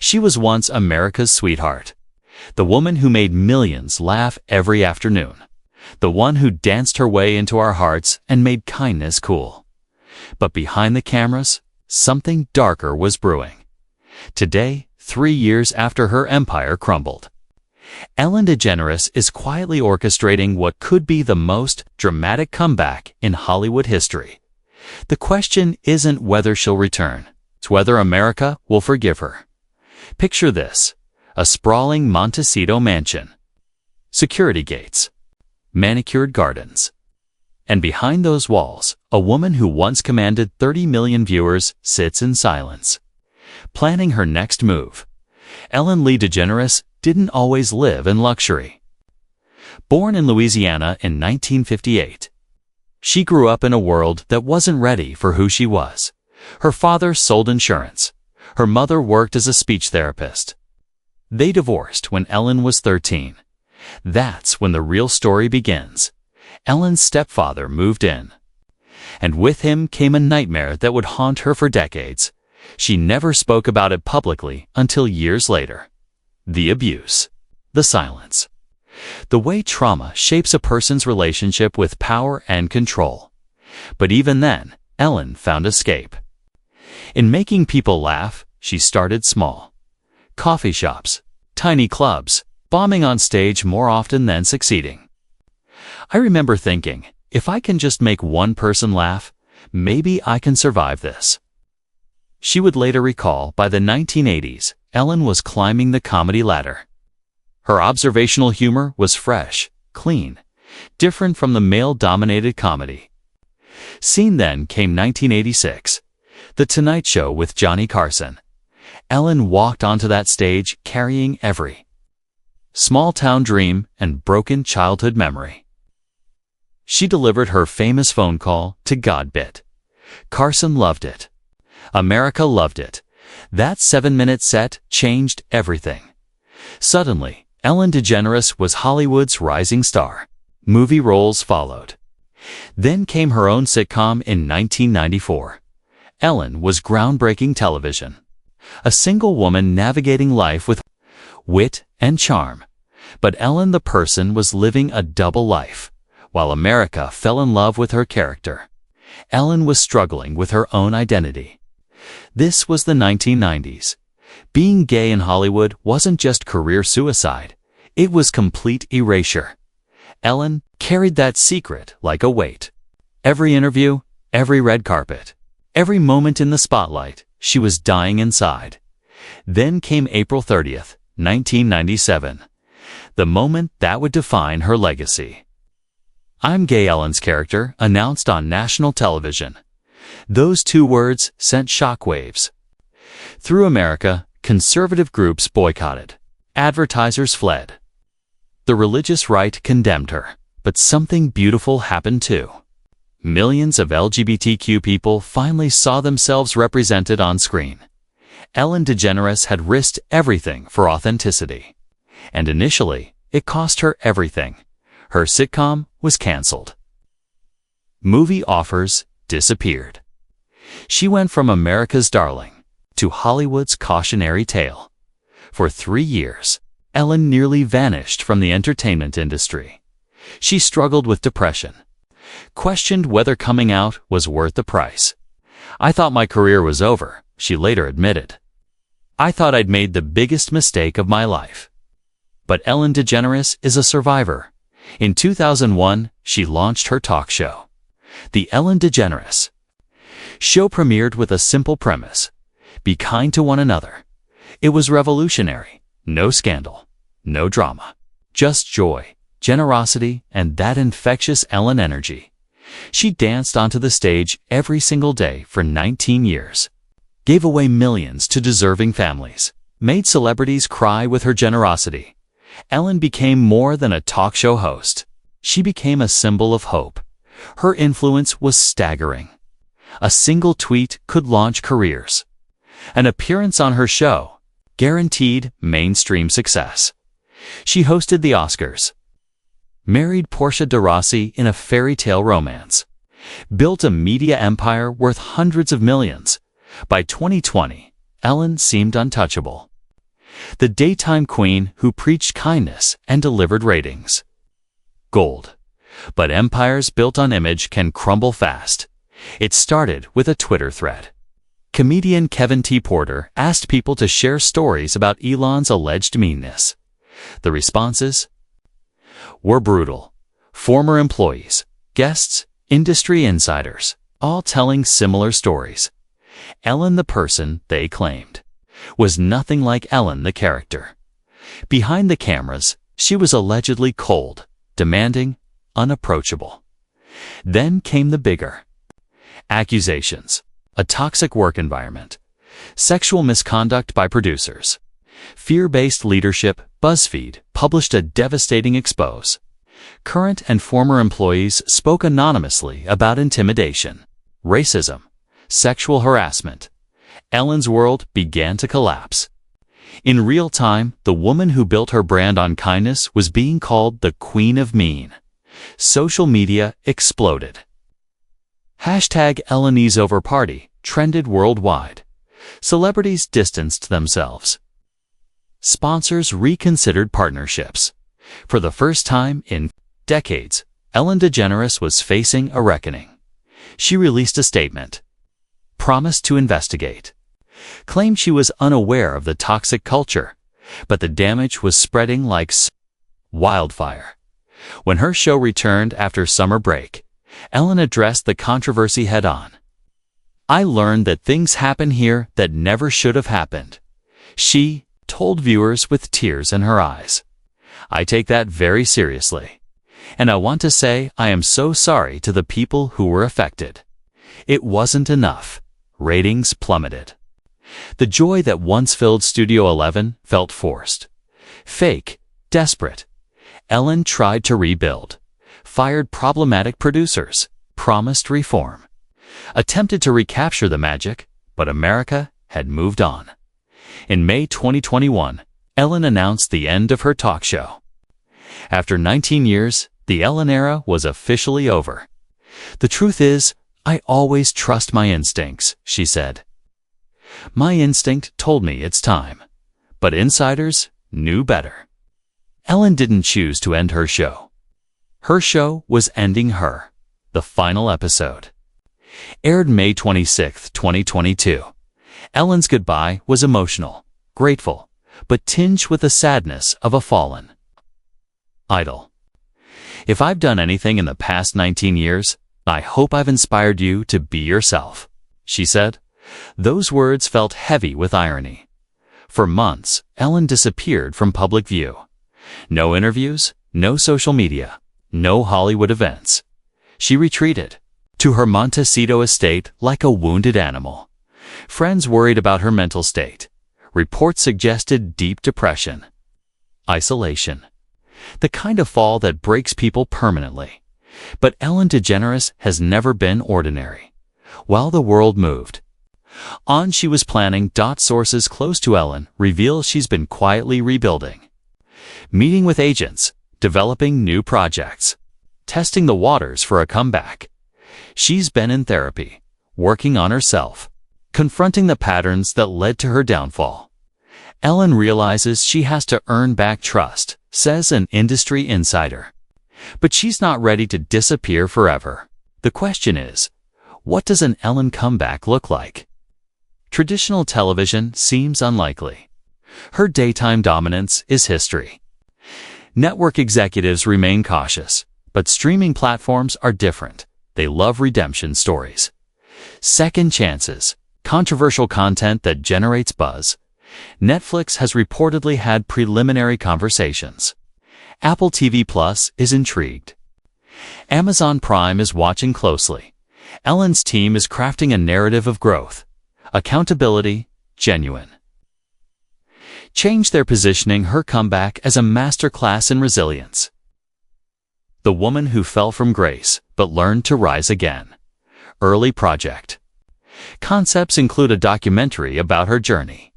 She was once America's sweetheart, the woman who made millions laugh every afternoon, the one who danced her way into our hearts and made kindness cool. But behind the cameras, something darker was brewing. Today, 3 years after her empire crumbled, Ellen DeGeneres is quietly orchestrating what could be the most dramatic comeback in Hollywood history. The question isn't whether she'll return, it's whether America will forgive her. Picture this: a sprawling Montecito mansion, security gates, manicured gardens, and behind those walls, a woman who once commanded 30 million viewers sits in silence, planning her next move. Ellen Lee DeGeneres didn't always live in luxury. Born in Louisiana in 1958, she grew up in a world that wasn't ready for who she was. Her father sold insurance. Her mother worked as a speech therapist. They divorced when Ellen was 13. That's when the real story begins. Ellen's stepfather moved in, and with him came a nightmare that would haunt her for decades. She never spoke about it publicly until years later. The abuse, the silence, the way trauma shapes a person's relationship with power and control. But even then, Ellen found escape. In making people laugh, she started small. Coffee shops, tiny clubs, bombing on stage more often than succeeding. I remember thinking, if I can just make one person laugh, maybe I can survive this. She would later recall, by the 1980s, Ellen was climbing the comedy ladder. Her observational humor was fresh, clean, different from the male-dominated comedy. Scene then came 1986, The Tonight Show with Johnny Carson. Ellen walked onto that stage carrying every small-town dream and broken childhood memory. She delivered her famous phone call to God bit. Carson loved it. America loved it. That 7-minute set changed everything. Suddenly, Ellen DeGeneres was Hollywood's rising star. Movie roles followed. Then came her own sitcom in 1994. Ellen was groundbreaking television. A single woman navigating life with wit and charm. But Ellen the person was living a double life. While America fell in love with her character, Ellen was struggling with her own identity. This was the 1990s. Being gay in Hollywood wasn't just career suicide, it was complete erasure. Ellen carried that secret like a weight. Every interview, every red carpet, every moment in the spotlight, she was dying inside. Then came April 30th, 1997, the moment that would define her legacy. "I'm gay," Ellen's character announced on national television. Those 2 words sent shockwaves. Through America, conservative groups boycotted. Advertisers fled. The religious right condemned her. But something beautiful happened too. Millions of LGBTQ people finally saw themselves represented on screen. Ellen DeGeneres had risked everything for authenticity. And initially, it cost her everything. Her sitcom was canceled. Movie offers disappeared. She went from America's darling to Hollywood's cautionary tale. For 3 years, Ellen nearly vanished from the entertainment industry. She struggled with depression, questioned whether coming out was worth the price. "I thought my career was over," she later admitted. "I thought I'd made the biggest mistake of my life." But Ellen DeGeneres is a survivor. In 2001, she launched her talk show, The Ellen DeGeneres Show. Premiered with a simple premise: be kind to one another. It was revolutionary. No scandal, no drama, just joy, generosity, and that infectious Ellen energy. She danced onto the stage every single day for 19 years, gave away millions to deserving families, made celebrities cry with her generosity. Ellen became more than a talk show host. She became a symbol of hope. Her influence was staggering. A single tweet could launch careers. An appearance on her show guaranteed mainstream success. She hosted the Oscars, married Portia de Rossi in a fairy tale romance, built a media empire worth hundreds of millions. By 2020, Ellen seemed untouchable. The daytime queen who preached kindness and delivered ratings. Gold. But empires built on image can crumble fast. It started with a Twitter thread. Comedian Kevin T. Porter asked people to share stories about Elon's alleged meanness. The responses were brutal. Former employees, guests, industry insiders, all telling similar stories. Ellen, the person they claimed, was nothing like Ellen, the character. Behind the cameras, she was allegedly cold, demanding, unapproachable. Then came the bigger accusations. A toxic work environment, sexual misconduct by producers, fear-based leadership. BuzzFeed published a devastating expose. Current and former employees spoke anonymously about intimidation, racism, sexual harassment. Ellen's world began to collapse. In real time, the woman who built her brand on kindness was being called the Queen of Mean. Social media exploded. #EllenIsOverParty trended worldwide. Celebrities distanced themselves. Sponsors reconsidered partnerships. For the first time in decades, Ellen DeGeneres was facing a reckoning. She released a statement, promised to investigate, claimed she was unaware of the toxic culture, but the damage was spreading like wildfire. When her show returned after summer break, Ellen addressed the controversy head-on. "I learned that things happen here that never should have happened," she told viewers with tears in her eyes. "I take that very seriously. And I want to say I am so sorry to the people who were affected." It wasn't enough. Ratings plummeted. The joy that once filled Studio 11 felt forced. Fake, desperate. Ellen tried to rebuild. Fired problematic producers, promised reform, attempted to recapture the magic, but America had moved on. In May 2021, Ellen announced the end of her talk show. After 19 years, the Ellen era was officially over. "The truth is, I always trust my instincts," she said. "My instinct told me it's time." But insiders knew better. Ellen didn't choose to end her show. Her show was ending her. The final episode aired May 26, 2022. Ellen's goodbye was emotional, grateful, but tinged with the sadness of a fallen idol. "If I've done anything in the past 19 years, I hope I've inspired you to be yourself," she said. Those words felt heavy with irony. For months, Ellen disappeared from public view. No interviews, no social media, no Hollywood events. She retreated to her Montecito estate like a wounded animal. Friends worried about her mental state. Reports suggested deep depression. Isolation. The kind of fall that breaks people permanently. But Ellen DeGeneres has never been ordinary. While the world moved on, she was planning. Sources close to Ellen reveal she's been quietly rebuilding. Meeting with agents, developing new projects, testing the waters for a comeback. She's been in therapy, working on herself, confronting the patterns that led to her downfall. Ellen realizes she has to earn back trust, says an industry insider. But she's not ready to disappear forever. The question is, what does an Ellen comeback look like? Traditional television seems unlikely. Her daytime dominance is history. Network executives remain cautious, but streaming platforms are different. They love redemption stories. Second chances, controversial content that generates buzz. Netflix has reportedly had preliminary conversations. Apple TV Plus is intrigued. Amazon Prime is watching closely. Ellen's team is crafting a narrative of growth, accountability, genuine change. They're positioning her comeback as a masterclass in resilience. The woman who fell from grace but learned to rise again. Early project. Concepts include a documentary about her journey,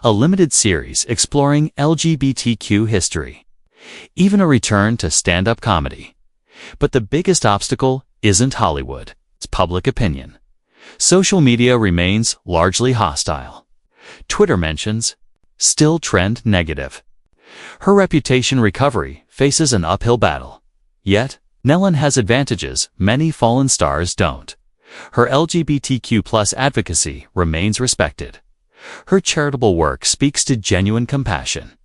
a limited series exploring LGBTQ history, even a return to stand-up comedy. But the biggest obstacle isn't Hollywood, it's public opinion. Social media remains largely hostile. Twitter mentions still trend negative. Her reputation recovery faces an uphill battle. Yet, Ellen has advantages many fallen stars don't. Her LGBTQ+ advocacy remains respected. Her charitable work speaks to genuine compassion.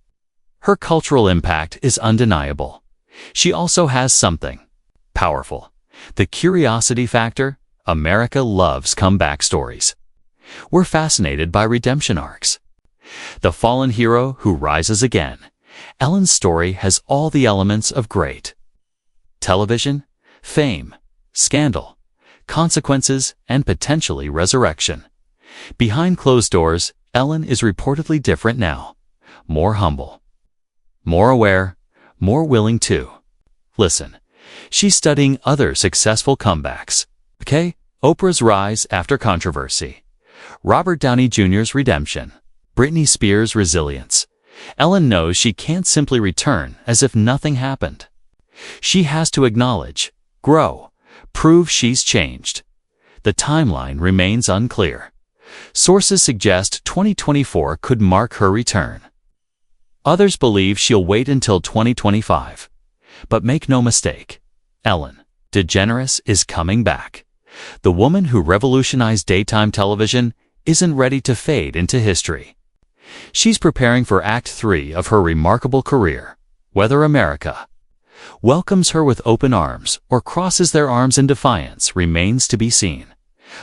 Her cultural impact is undeniable. She also has something powerful. The curiosity factor. America loves comeback stories. We're fascinated by redemption arcs. The fallen hero who rises again. Ellen's story has all the elements of great television, fame, scandal, consequences, and potentially resurrection. Behind closed doors, Ellen is reportedly different now. More humble, more aware, more willing to listen. She's studying other successful comebacks. Okay? Oprah's rise after controversy. Robert Downey Jr.'s redemption. Britney Spears' resilience. Ellen knows she can't simply return as if nothing happened. She has to acknowledge, grow, prove she's changed. The timeline remains unclear. Sources suggest 2024 could mark her return. Others believe she'll wait until 2025. But make no mistake, Ellen DeGeneres is coming back. The woman who revolutionized daytime television isn't ready to fade into history. She's preparing for Act 3 of her remarkable career. Whether America welcomes her with open arms or crosses their arms in defiance remains to be seen.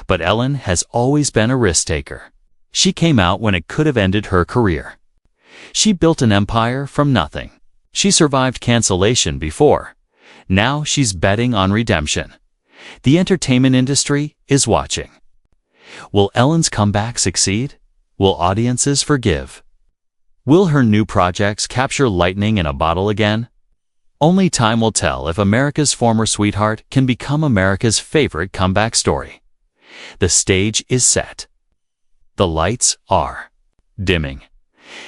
But Ellen has always been a risk-taker. She came out when it could have ended her career. She built an empire from nothing. She survived cancellation before. Now she's betting on redemption. The entertainment industry is watching. Will Ellen's comeback succeed? Will audiences forgive? Will her new projects capture lightning in a bottle again? Only time will tell if America's former sweetheart can become America's favorite comeback story. The stage is set. The lights are dimming.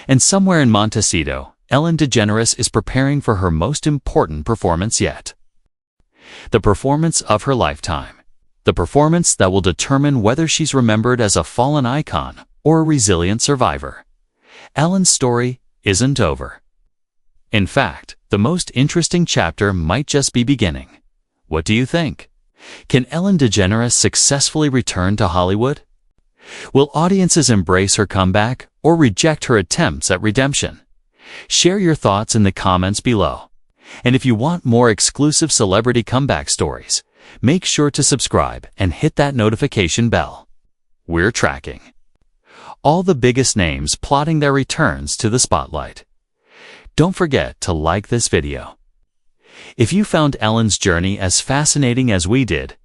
And somewhere in Montecito, Ellen DeGeneres is preparing for her most important performance yet. The performance of her lifetime. The performance that will determine whether she's remembered as a fallen icon or a resilient survivor. Ellen's story isn't over. In fact, the most interesting chapter might just be beginning. What do you think? Can Ellen DeGeneres successfully return to Hollywood? Will audiences embrace her comeback or reject her attempts at redemption? Share your thoughts in the comments below. And if you want more exclusive celebrity comeback stories, make sure to subscribe and hit that notification bell. We're tracking all the biggest names plotting their returns to the spotlight. Don't forget to like this video. If you found Ellen's journey as fascinating as we did,